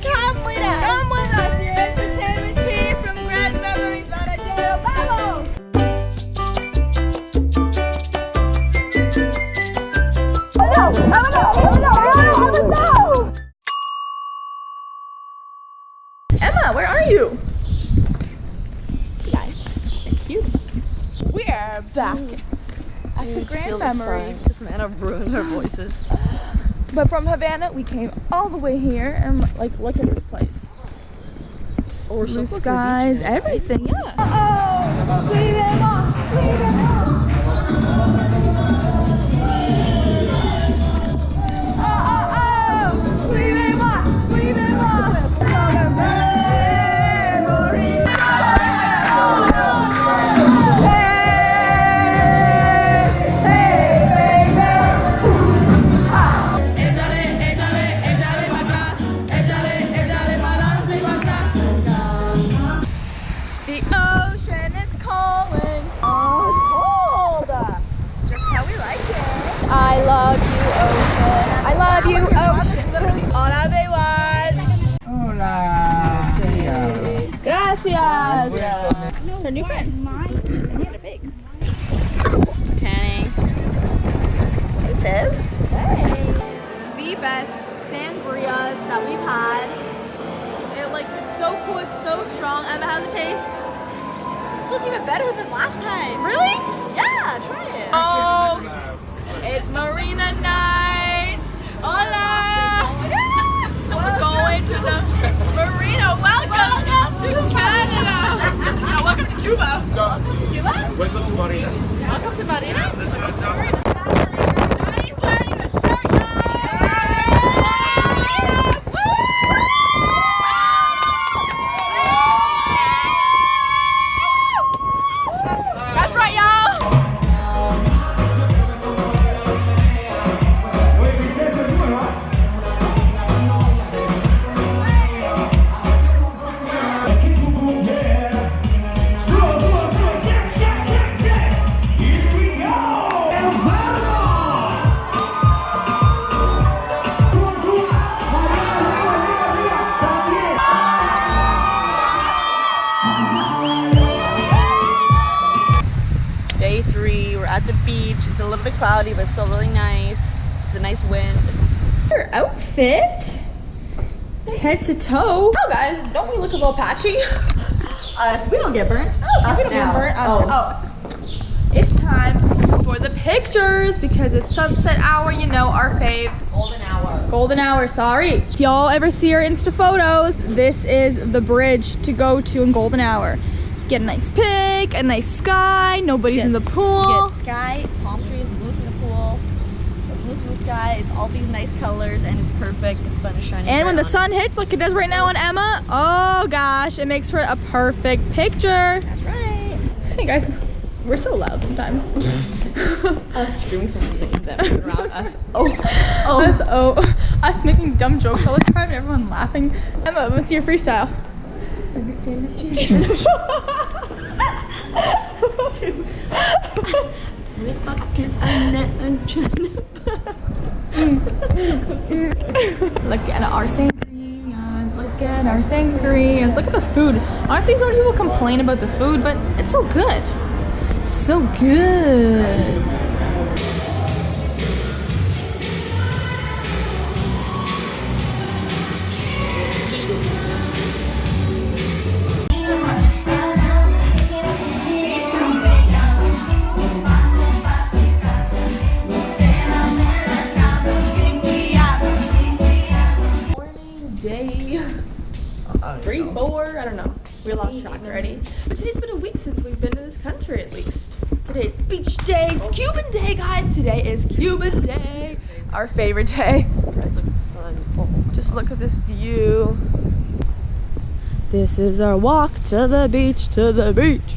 Come with us. Come with us, your entertainment team from Grand Memories Varadero. Vamos! Emma, where are you? Guys, thank you. We are back at the Grand Memories. Because Savannah ruined our voices. But from Havana, we came all the way here and like, look at this place. Oh, we're so Blue close to the skies, beach. everything, yeah. Uh-oh, subimos. The ocean is calling. Oh, it's cold. Just how we like it. I love you, ocean. I love you, ocean. Hola, Bewan. Hola. Gracias. It's our new friend. And he had a pig. Tanning. This is? Hey. The best sangrias that we've had. It's so cool, it's so strong. Emma, how's it taste? So it's even better than last time. Really? Yeah, try it. Oh, it's Marina nights. Hola. We're going to the marina. Welcome to Canada. No, welcome to Cuba. Welcome to Cuba? Welcome to Marina. Welcome to Marina. Welcome to Marina. He's wearing a shirt, That's right, y'all. Day 3, we're at the beach. It's a little bit cloudy, but still really nice. It's a nice wind. Your outfit, head to toe. Oh, guys, don't we look a little patchy? So we don't get burnt. Oh, we don't get burnt. Oh, it's time for the pictures because it's sunset hour. You know, our fave. Golden hour. Golden hour. Sorry. If y'all ever see our Insta photos, this is the bridge to go to in golden hour. Get a nice pic, a nice sky. Nobody's in the pool. Get sky, palm trees, blue from the pool, the blue from the sky. It's all these nice colors and it's perfect. The sun is shining. And when the right sun hits, like it does right now on Emma, oh gosh, it makes for a perfect picture. That's right. Hey guys, we're so loud sometimes. Us screaming something that around us. Us making dumb jokes all the time and everyone laughing. Emma, what's your freestyle? Look at our sangrias, look at our sangrias. Look at the food. Honestly, so many people complain about the food, but it's so good. So good. Day 3, 4, I don't know. We lost track already. But today's been a week since we've been to this country at least. Today's beach day. It's Cuban day, guys. Today is Cuban day. Our favorite day. Guys, look at the sun. Oh. Just look at this view. This is our walk to the beach, to the beach.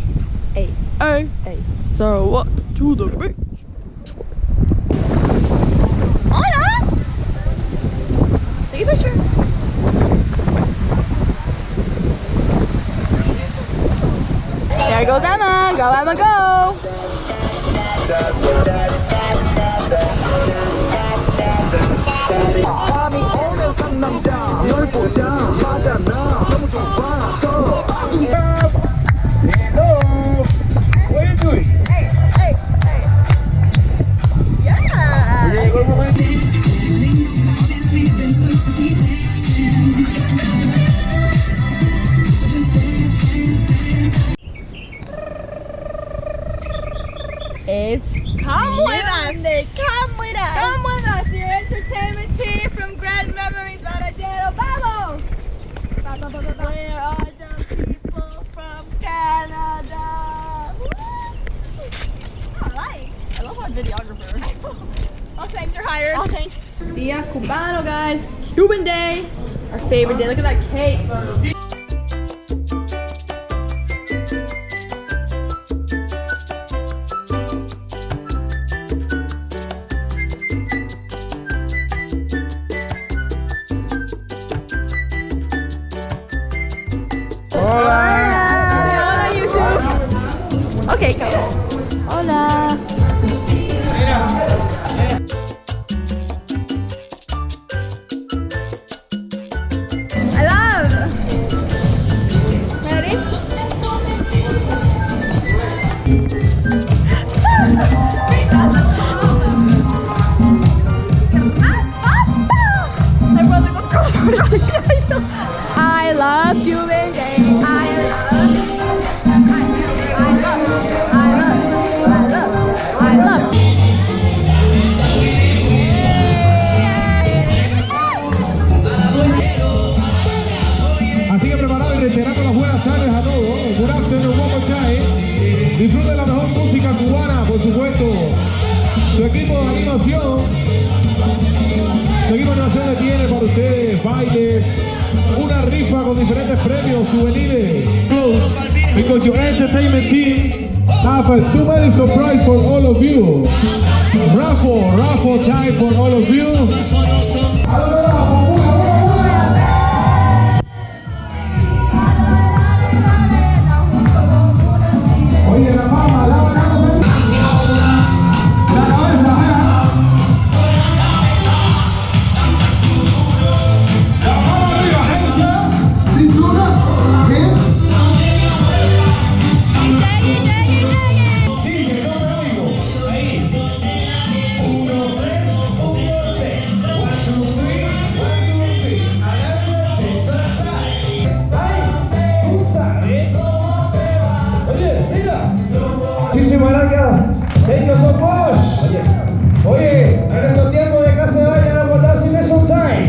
Hey. Hey. Hey. It's our walk to the beach. Hola! Take a picture. There goes Emma. Go, Emma, go. 감이 오는 상남자 널 보자 Dia Cubano, guys. Cuban day. Our favorite day. Look at that cake. Hola, YouTube. Okay, come on. Hola. I love. Ready? My brother was cross. I love Cuban day. I love. Así que preparado y reiterando las buenas tardes a todos. Good afternoon, one more time. Disfruten la mejor música cubana, por supuesto. Su equipo de animación. Su equipo de animación le tiene para ustedes bailes, una rifa con diferentes premios, souvenirs. Close, because your entertainment team have too many surprises for all of you. Raffle time for all of you. Oye, la mama, la cabeza. Muchísimas gracias, señor Sopos. Oye, en estos tiempos de que se vayan a guardar sin eso time.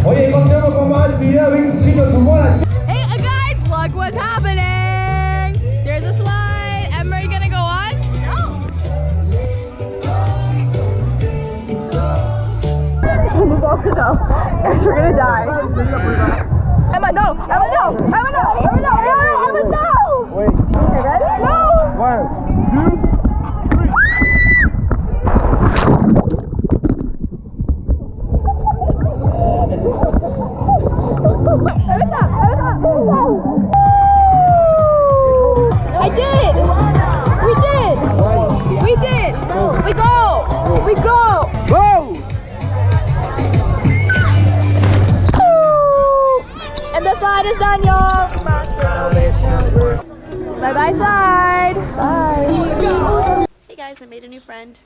Oye, encontramos con más actividad, bien chicos, su bola. Hey guys, look what's happening. There's a slide. Emma, are you gonna go on? No. Guys, we're gonna die. Emma, no. Emma, no. Emma, no. Emma, no. Emma, no. Wait. Okay, ready? No. 1, 2, 3. I did! We did! We did! We go! We go! Go! And the slide is done, y'all! Bye-bye slide! Bye! Hey guys, I made a new friend.